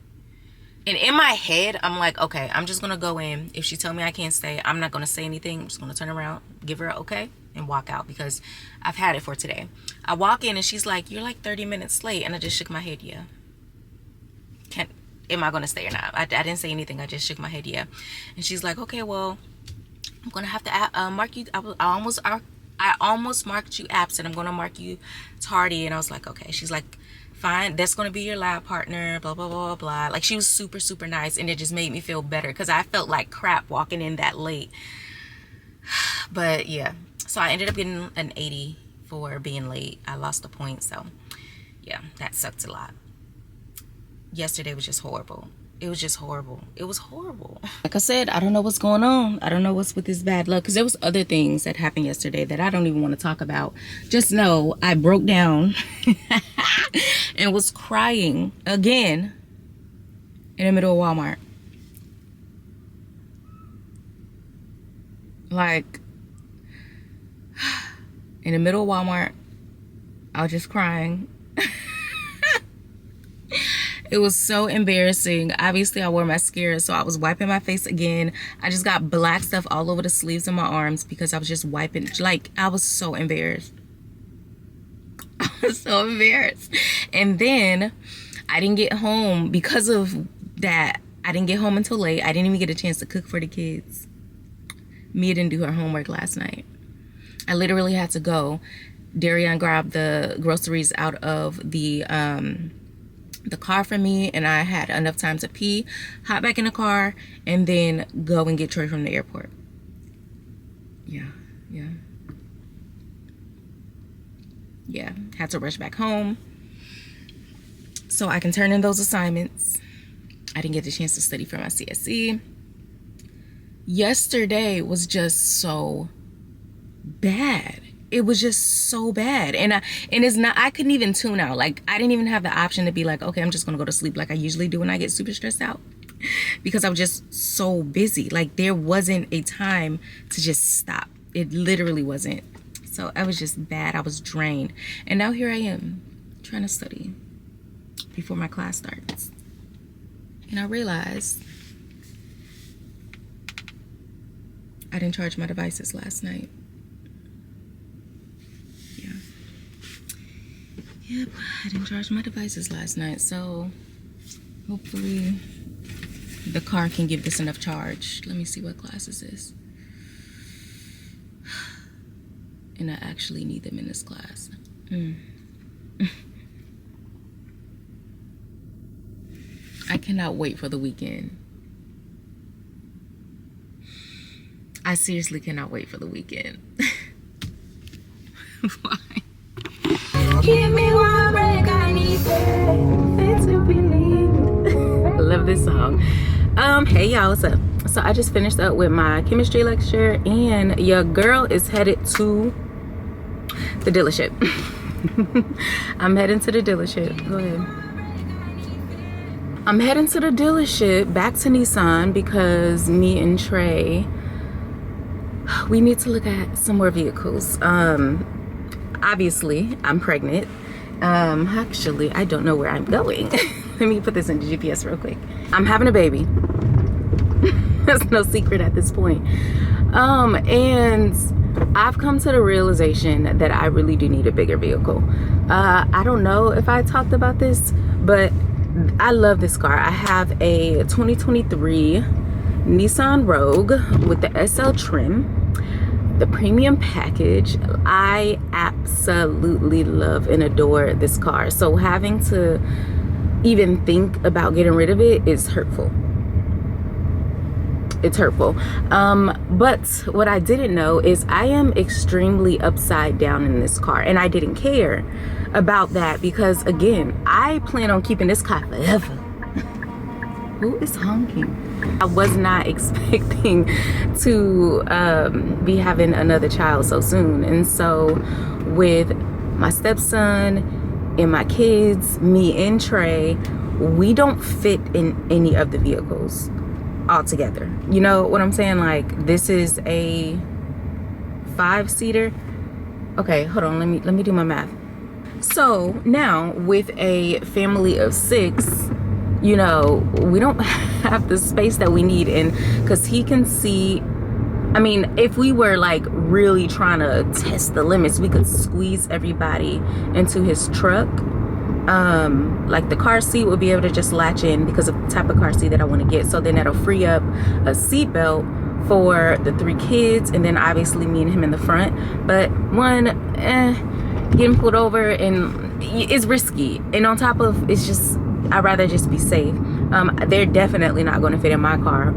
And in my head, I'm like, okay, I'm just gonna go in. If she tell me I can't stay, I'm not gonna say anything. I'm just gonna turn around, give her an okay, and walk out, because I've had it for today. I walk in, and she's like, you're like 30 minutes late. And I just shook my head, yeah. Am I gonna stay or not? I didn't say anything. I just shook my head, yeah. And she's like, okay, well, I'm gonna have to mark you. I almost marked you absent. I'm gonna mark you tardy. And I was like, okay. She's like, fine, that's gonna be your lab partner, blah blah blah blah. Like, she was super super nice, and it just made me feel better, because I felt like crap walking in that late. But yeah, so I ended up getting an 80 for being late. I lost a point, so yeah, that sucked a lot. Yesterday was just horrible. It was just horrible. It was horrible. Like I said, I don't know what's going on. I don't know what's with this bad luck, because there was other things that happened yesterday that I don't even want to talk about. Just know I broke down and was crying again in the middle of Walmart. Like, in the middle of Walmart, I was just crying. It was so embarrassing. Obviously, I wore mascara, so I was wiping my face again. I just got black stuff all over the sleeves of my arms because I was just wiping. Like, I was so embarrassed. I was so embarrassed. And then I didn't get home because of that. I didn't get home until late. I didn't even get a chance to cook for the kids. Mia didn't do her homework last night. I literally had to go. Dariyon grabbed the groceries out of the car for me, and I had enough time to pee, hop back in the car, and then go and get Troy from the airport. Yeah. Had to rush back home so I can turn in those assignments. I didn't get the chance to study for my CSE. Yesterday was just so bad. It was just so bad. And it's not, I couldn't even tune out. Like, I didn't even have the option to be like, okay, I'm just gonna go to sleep like I usually do when I get super stressed out, because I was just so busy. Like, there wasn't a time to just stop. It literally wasn't. So I was just bad. I was drained. And now here I am trying to study before my class starts. And I realized I didn't charge my devices last night. Yep, I didn't charge my devices last night, so hopefully the car can give this enough charge. Let me see what class is this. And I actually need them in this class. I cannot wait for the weekend. I seriously cannot wait for the weekend. Why? Give me one break, I need faith to believe. I love this song. Hey y'all, what's up? So I just finished up with my chemistry lecture, and your girl is headed to the dealership. I'm heading to the dealership. Go ahead. I'm heading to the dealership, back to Nissan, because me and Trey, we need to look at some more vehicles. Obviously, I'm pregnant. Actually, I don't know where I'm going. Let me put this in the GPS real quick. I'm having a baby. That's no secret at this point. And I've come to the realization that I really do need a bigger vehicle. I don't know if I talked about this, but I love this car. I have a 2023 Nissan Rogue with the SL trim, the premium package. I absolutely love and adore this car. So having to even think about getting rid of it is hurtful. It's hurtful. But what I didn't know is I am extremely upside down in this car, and I didn't care about that because, again, I plan on keeping this car forever. Who is honking? I was not expecting to be having another child so soon. And so with my stepson and my kids, me and Trey, we don't fit in any of the vehicles altogether. You know what I'm saying? Like, this is a 5-seater. Okay, hold on, let me do my math. So now with a family of 6, you know, we don't have the space that we need. And because he can see, I mean, if we were like really trying to test the limits, we could squeeze everybody into his truck. Like the car seat would be able to just latch in because of the type of car seat that I want to get. So then that'll free up a seat belt for the 3 kids, and then obviously me and him in the front. But getting pulled over and it's risky, and on top of, it's just, I'd rather just be safe. They're definitely not going to fit in my car.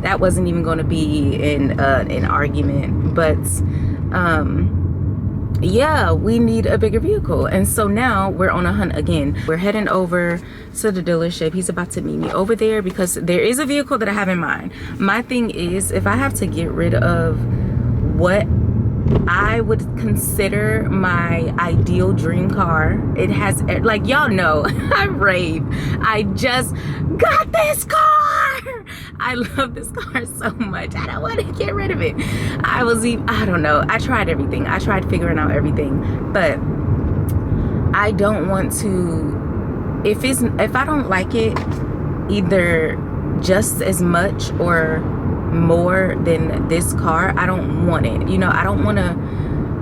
That wasn't even going to be an argument. But yeah, we need a bigger vehicle. And so now we're on a hunt again. We're heading over to the dealership. He's about to meet me over there because there is a vehicle that I have in mind. My thing is, if I have to get rid of what I would consider my ideal dream car, it has, like, y'all know, I rave. I just got this car. I love this car so much. I don't want to get rid of it. I don't know. I tried everything. I tried figuring out everything, but I don't want to if I don't like it either just as much or more than this car, I don't want it. You know, I don't want to.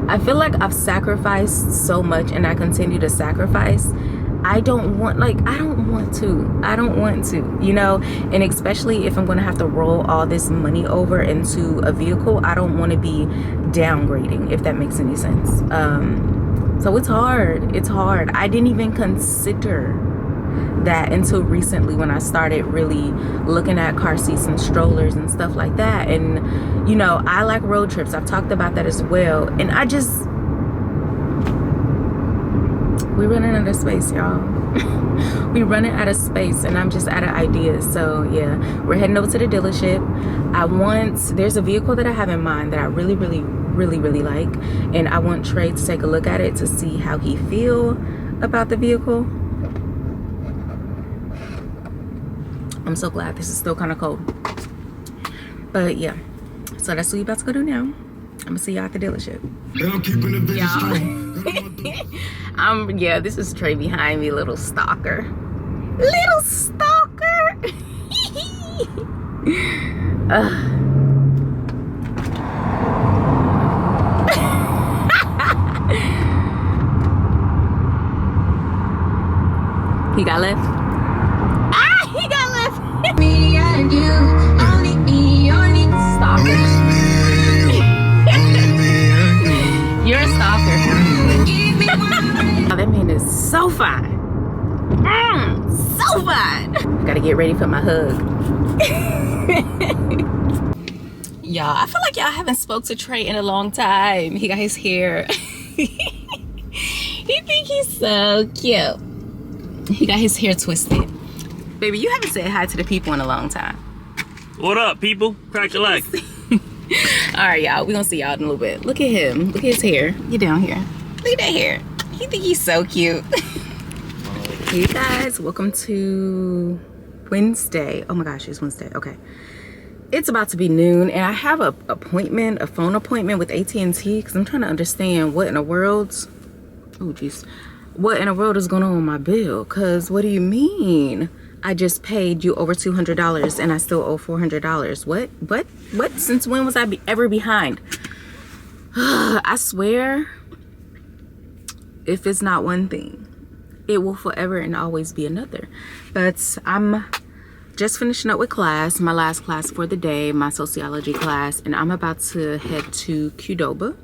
I feel like I've sacrificed so much and I continue to sacrifice. I don't want to, you know, and especially if I'm going to have to roll all this money over into a vehicle, I don't want to be downgrading, if that makes any sense. So it's hard. I didn't even consider that until recently when I started really looking at car seats and strollers and stuff like that. And you know, I like road trips. I've talked about that as well. And we're running out of space, y'all. We're running out of space and I'm just out of ideas. So yeah, we're heading over to the dealership. There's a vehicle that I have in mind that I really like, and I want Trey to take a look at it to see how he feel about the vehicle. I'm so glad this is still kind of cold. But yeah, so that's what we about to go do now. I'm gonna see y'all at the dealership. Yeah, this is Trey behind me, little stalker. Little stalker. He got left. He got left. Me and you, only me, only stalker. You're a stalker. Oh, that man is so fine. So fine. Gotta get ready for my hug. Y'all, I feel like y'all haven't spoke to Trey in a long time. He got his hair. He think he's so cute. He got his hair twisted. Baby, you haven't said hi to the people in a long time. What up, people? Crack your legs. All right, y'all. We're gonna see y'all in a little bit. Look at him. Look at his hair. Get down here. Look at that hair. He think he's so cute. Hey guys, welcome to Wednesday. Oh my gosh, it's Wednesday. Okay. It's about to be noon and I have a phone appointment with AT&T because I'm trying to understand what in the world. Oh geez. What in the world is going on with my bill? Because what do you mean? I just paid you over $200 and I still owe $400. What? Since when was I ever behind? I swear, if it's not one thing, it will forever and always be another. But I'm just finishing up with class, my last class for the day, my sociology class, and I'm about to head to Qdoba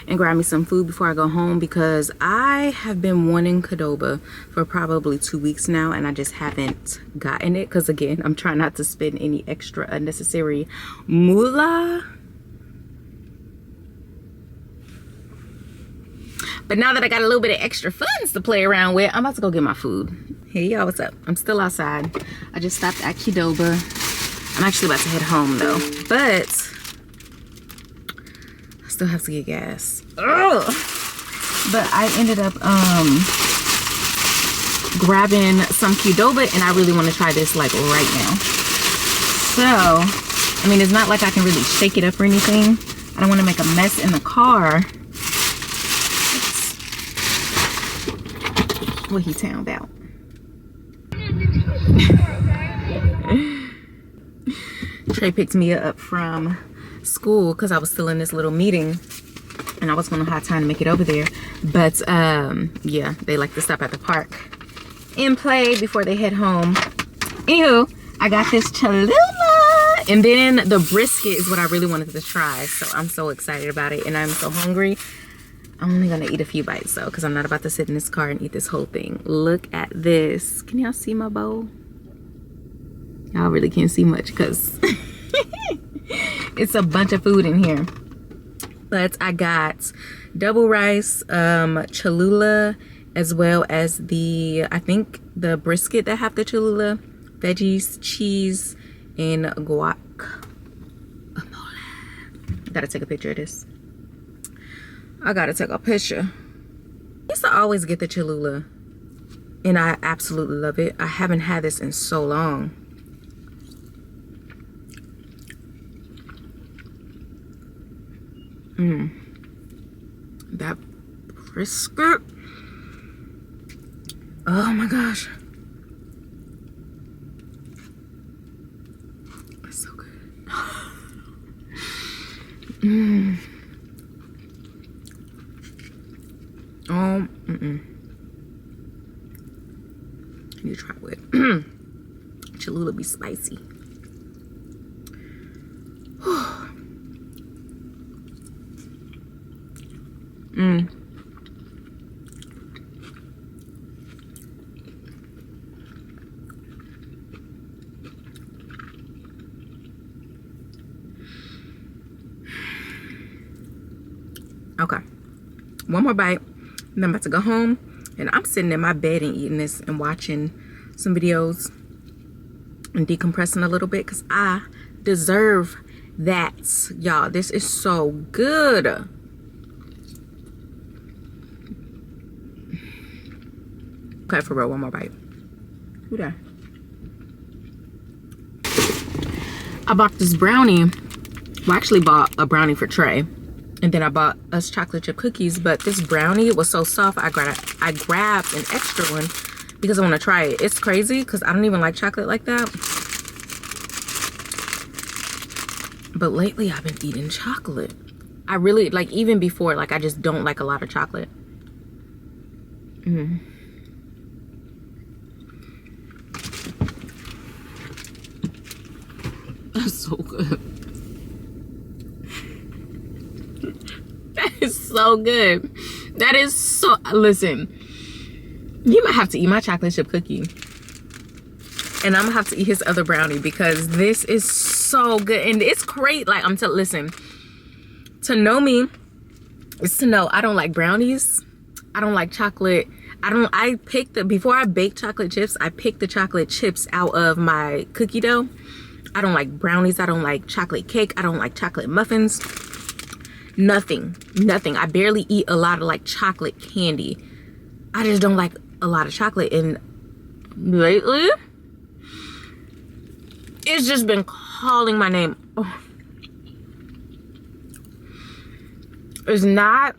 and grab me some food before I go home because I have been wanting Qdoba for probably 2 weeks now and I just haven't gotten it because again, I'm trying not to spend any extra unnecessary moolah. But now that I got a little bit of extra funds to play around with, I'm about to go get my food. Hey y'all, what's up? I'm still outside. I just stopped at Qdoba. I'm actually about to head home though, but still have to get gas. Ugh. But I ended up grabbing some Qdoba and I really want to try this like right now. So, I mean, it's not like I can really shake it up or anything. I don't want to make a mess in the car. What he talking about? Trey picked me up from school because I was still in this little meeting and I was gonna have time to make it over there, but yeah, they like to stop at the park and play before they head home. Anywho, I got this Cholula and then the brisket is what I really wanted to try, so I'm so excited about it and I'm so hungry. I'm only gonna eat a few bites though because I'm not about to sit in this car and eat this whole thing. Look at this. Can y'all see my bowl? Y'all really can't see much because it's a bunch of food in here. But I got double rice, Cholula, as well as I think the brisket that have the Cholula, veggies, cheese, and guac. Gotta take a picture of this. I gotta take a picture. I used to always get the Cholula and I absolutely love it. I haven't had this in so long. That brisket. Oh my gosh. home, I need to try it. Cholula be spicy. Okay, one more bite, and I'm about to go home, and I'm sitting in my bed and eating this and watching some videos and decompressing a little bit because I deserve that, y'all. This is so good. Okay, for real, one more bite. Who that? I bought this brownie. Well, I actually bought a brownie for Trey. And then I bought us chocolate chip cookies, but this brownie was so soft, I grabbed an extra one because I want to try it. It's crazy because I don't even like chocolate like that. But lately I've been eating chocolate. I really, like, even before, like, I just don't like a lot of chocolate. That's so good. That is so good. That is so, listen, you might have to eat my chocolate chip cookie, and I'm gonna have to eat his other brownie because this is so good. And it's great, like, listen, to know me is to know I don't like brownies, I don't like chocolate. Before I bake chocolate chips, I pick the chocolate chips out of my cookie dough. I don't like brownies, I don't like chocolate cake, I don't like chocolate muffins. Nothing. I barely eat a lot of, like, chocolate candy. I just don't like a lot of chocolate. And lately, it's just been calling my name. Oh. It's not.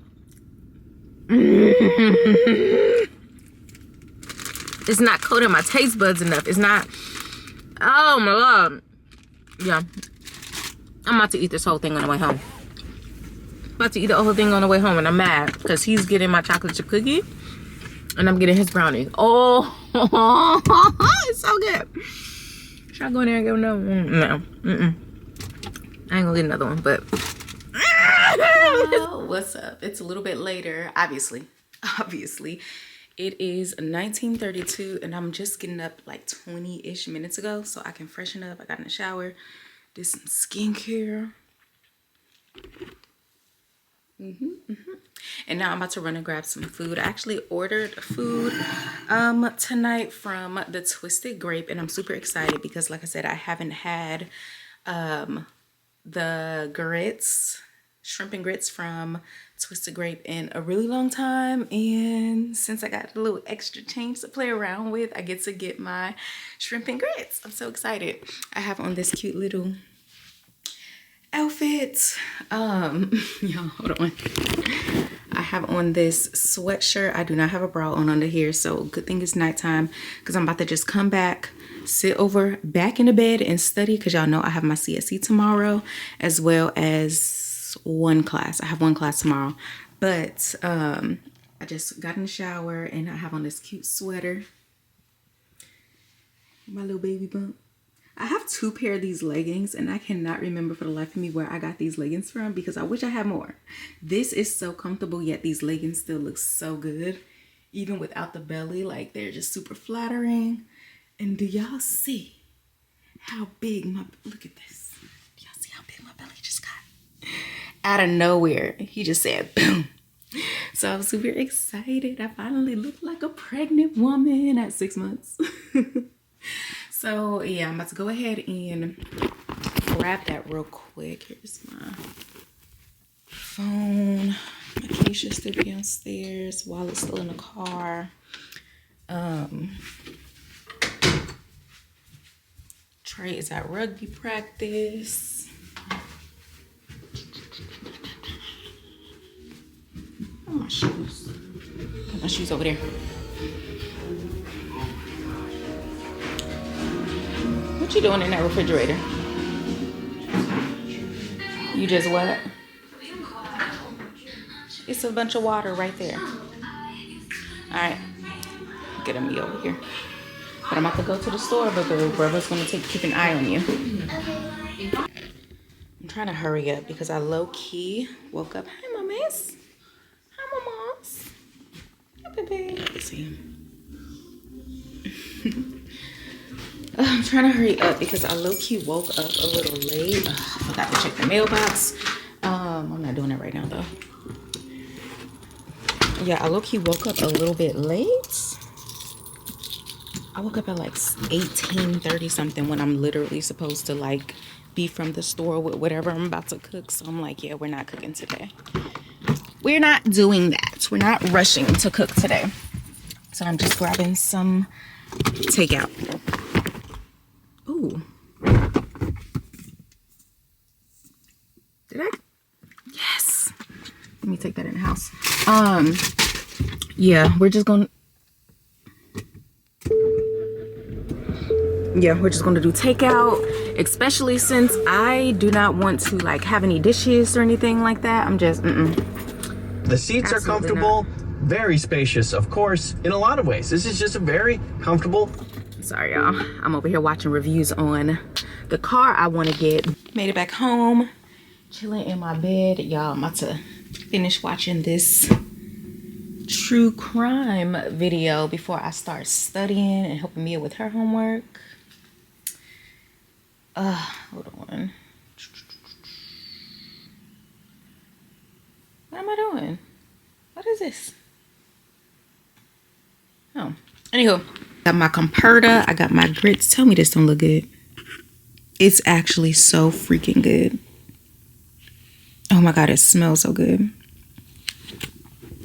It's not coating my taste buds enough. It's not. Oh my God. Yeah. I'm about to eat this whole thing on the way home. About to eat the whole thing on the way home, and I'm mad because he's getting my chocolate chip cookie and I'm getting his brownie. Oh, it's so good. Should I go in there and get another one? No. I ain't gonna get another one, but what's up? It's a little bit later, obviously. It is 19:32 and I'm just getting up like 20-ish minutes ago so I can freshen up. I got in the shower, did some skincare. And now I'm about to run and grab some food. I actually ordered food tonight from the Twisted Grape, and I'm super excited because, like I said, I haven't had the grits, shrimp and grits from Twisted Grape in a really long time, and since I got a little extra change to play around with, I get to get my shrimp and grits. I'm so excited. I have on this cute little outfit. Y'all, hold on. I have on this sweatshirt. I do not have a bra on under here, so good thing it's nighttime because I'm about to just come back, sit over back in the bed and study because y'all know I have my CSE tomorrow as well as one class. I have one class tomorrow, but I just got in the shower and I have on this cute sweater, my little baby bump. I have 2 pair of these leggings and I cannot remember for the life of me where I got these leggings from because I wish I had more. This is so comfortable, yet these leggings still look so good even without the belly. Like, they're just super flattering. And do y'all see how big my, look at this. Do y'all see how big my belly just got? Out of nowhere, he just said boom. So I'm super excited. I finally look like a pregnant woman at 6 months. So yeah, I'm about to go ahead and grab that real quick. Here's my phone. My case should still be downstairs. Wallet's still in the car. Trey is at rugby practice. Oh, my shoes. Got my shoes over there. What you doing in that refrigerator? You just what? It's a bunch of water right there. Alright. Get me over here. But I'm about to go to the store, but the brother's gonna keep an eye on you. I'm trying to hurry up because I low-key woke up. Hi, mamas. Hi, mamas. Hi, baby. Let's see. I'm trying to hurry up because I low-key woke up a little late. I forgot to check the mailbox. I'm not doing it right now though. Yeah, I low-key woke up a little bit late. I woke up at like 18:30 something when I'm literally supposed to like be from the store with whatever I'm about to cook. So I'm like, yeah, we're not cooking today. We're not doing that. We're not rushing to cook today. So I'm just grabbing some takeout. Ooh. Did I? Yes. Let me take that in the house. Yeah, we're just gonna do takeout, especially since I do not want to like have any dishes or anything like that. I'm just The seats Absolutely are comfortable, very spacious, of course, in a lot of ways. This is just a very comfortable. Sorry, y'all. I'm over here watching reviews on the car I want to get. Made it back home, chilling in my bed. Y'all, I'm about to finish watching this true crime video before I start studying and helping Mia with her homework. Hold on. What am I doing? What is this? Oh, anywho, got my comperta. I got my grits. Tell me this don't look good. It's actually so freaking good. Oh my god, it smells so good.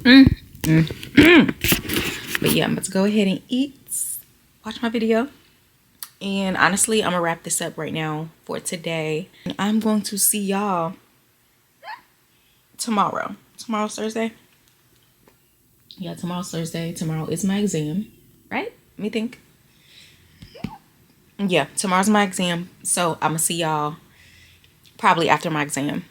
But yeah, I'm about to go ahead and eat, watch my video, and honestly, I'm gonna wrap this up right now for today. I'm going to see y'all tomorrow. Tomorrow's Thursday. Yeah, tomorrow's Thursday. Tomorrow is my exam, right? Let me think. Yeah, tomorrow's my exam, so I'm gonna see y'all probably after my exam.